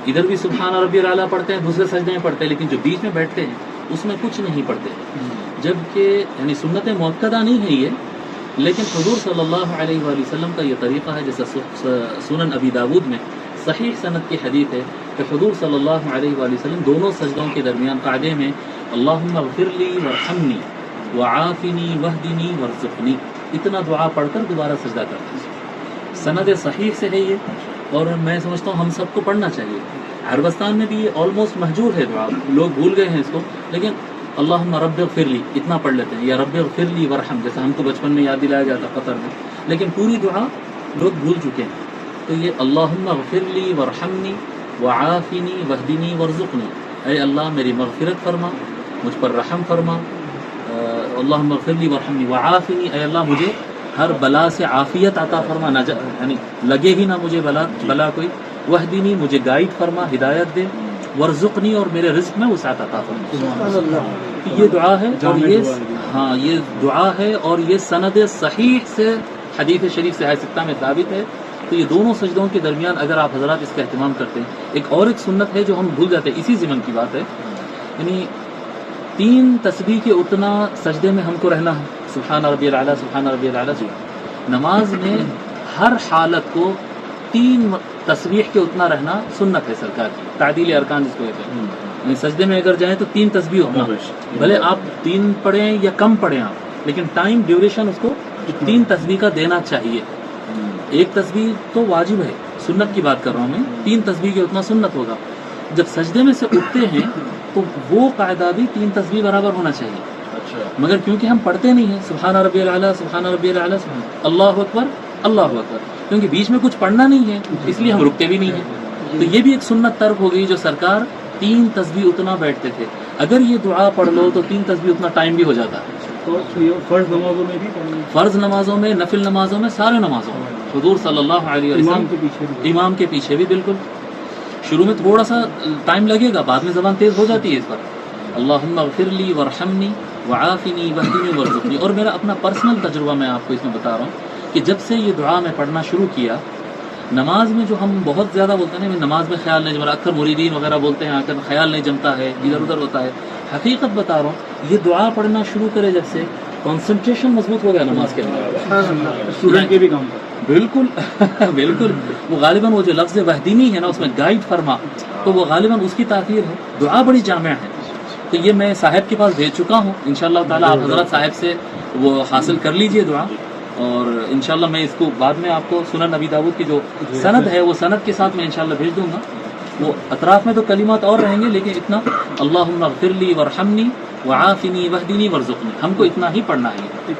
ادھر بھی سبحان ربی الاعلیٰ پڑھتے ہیں، دوسرے سجدے میں پڑھتے ہیں، لیکن جو بیچ میں بیٹھتے ہیں اس میں کچھ نہیں پڑھتے، جبکہ یعنی سنت مؤکدہ نہیں ہے یہ، لیکن حضور صلی اللہ علیہ وآلہ وسلم کا یہ طریقہ ہے، جیسا سنن ابی داود میں صحیح سند کی حدیث ہے کہ حضور صلی اللہ علیہ وآلہ وسلم دونوں سجدوں کے درمیان قاعدے میں اللہم اغفر لی وارحمنی وعافنی واہدنی وارزقنی اتنا دعا پڑھ کر دوبارہ سجدہ کرتے ہیں۔ سند صحیح سے ہے یہ، اور میں سمجھتا ہوں ہم سب کو پڑھنا چاہیے۔ عربستان میں بھی یہ آلموسٹ مہجور ہے دعا، لوگ بھول گئے ہیں اس کو، لیکن اللہم رب اغفر لی اتنا پڑھ لیتے ہیں، یا رب اغفر لی وارحم، جیسا ہم کو بچپن میں یاد دلایا جاتا قطر میں، لیکن پوری دعا لوگ بھول چکے ہیں۔ تو یہ اللہم اغفر لی وارحمنی وعافنی واہدنی وارزقنی، اے اللہ میری مغفرت فرما، مجھ پر رحم فرما، اللہم اغفر لی وارحمنی وعافنی، اے اللہ مجھے ہر بلا سے عافیت عطا فرما، یعنی لگے ہی نہ مجھے بلا کوئی، واہدنی مجھے گائیڈ فرما، ہدایت دے، ورزقنی اور میرے رزق میں وسعت عطا فرما۔ یہ دعا ہے، اور یہ دعا ہے، اور یہ سند صحیح سے حدیث شریف سے ستہ میں ثابت ہے۔ تو یہ دونوں سجدوں کے درمیان اگر آپ حضرات اس کا اہتمام کرتے ہیں، ایک سنت ہے جو ہم بھول جاتے ہیں، اسی ضمن کی بات ہے، یعنی 3 تسبیح کے اتنا سجدے میں ہم کو رہنا ہے، سبحان ربی الاعلیٰ سبحان ربی الاعلیٰ۔ نماز میں ہر حالت کو 3 تسبیح کے اتنا رہنا سنت ہے سرکار کی، تعدیل ارکان جس کو کہتے ہیں، یعنی سجدے میں اگر جائیں تو 3 تسبیح ہونا، بھلے آپ 3 پڑھیں یا کم پڑھیں آپ، لیکن ٹائم ڈیوریشن اس کو 3 تسبیح کا دینا چاہیے۔ 1 تسبیح تو واجب ہے، سنت کی بات کر رہا ہوں میں، 3 تسبیح کے اتنا سنت ہوگا۔ جب سجدے میں سے اٹھتے ہیں تو وہ قاعدہ بھی 3 تسبیح برابر ہونا چاہیے، مگر کیونکہ ہم پڑھتے نہیں ہیں سبحان ربی الاعلیٰ سبحان ربی الاعلیٰ اللہ اکبر اللہ اکبر، کیونکہ بیچ میں کچھ پڑھنا نہیں ہے اس لیے ہم رکتے بھی نہیں ہیں۔ تو یہ بھی ایک سنت ترک ہو گئی، جو سرکار 3 تسبیح اتنا بیٹھتے تھے، اگر یہ دعا پڑھ لو تو 3 تسبیح اتنا ٹائم بھی ہو جاتا ہے۔ تو فرض نمازوں میں بھی فرض نمازوں میں، نفل نمازوں میں، سارے نمازوں میں حضور صلی اللہ علیہ وسلم امام کے پیچھے بھی بالکل، شروع میں تھوڑا سا ٹائم لگے گا، بعد میں زبان تیز ہو جاتی ہے اس پر، اللہم اغفر لی وارحمنی وعافنی واہدنی وارزقنی۔ اور میرا اپنا پرسنل تجربہ میں آپ کو اس میں بتا رہا ہوں کہ جب سے یہ دعا میں پڑھنا شروع کیا، نماز میں جو ہم بہت زیادہ بولتے ہیں نماز میں خیال نہیں جمتا، اکثر مریدین وغیرہ بولتے ہیں آ کر خیال نہیں جمتا ہے، ادھر ادھر ہوتا ہے، حقیقت بتا رہا ہوں یہ دعا پڑھنا شروع کرے جب سے، کنسنٹریشن مضبوط ہو گیا نماز کے اندر، اسٹوڈنٹ کے بھی کام کرتا بالکل بالکل، وہ غالباً وہ جو لفظ وحدینی ہے نا، اس میں گائیڈ فرما، تو وہ غالباً اس کی تاثیر ہے، دعا بڑی جامع ہے۔ تو یہ میں صاحب کے پاس بھیج چکا ہوں، انشاءاللہ تعالیٰ آپ حضرت صاحب سے وہ حاصل کر لیجئے دعا، اور انشاءاللہ میں اس کو بعد میں آپ کو سنن ابی داود کی جو سند ہے وہ سند کے ساتھ میں انشاءاللہ بھیج دوں گا۔ وہ اطراف میں تو کلمات اور رہیں گے، لیکن اتنا اللہم اغفر لی وارحمنی وعافنی واہدنی وارزقنی ہم کو اتنا ہی پڑھنا ہے۔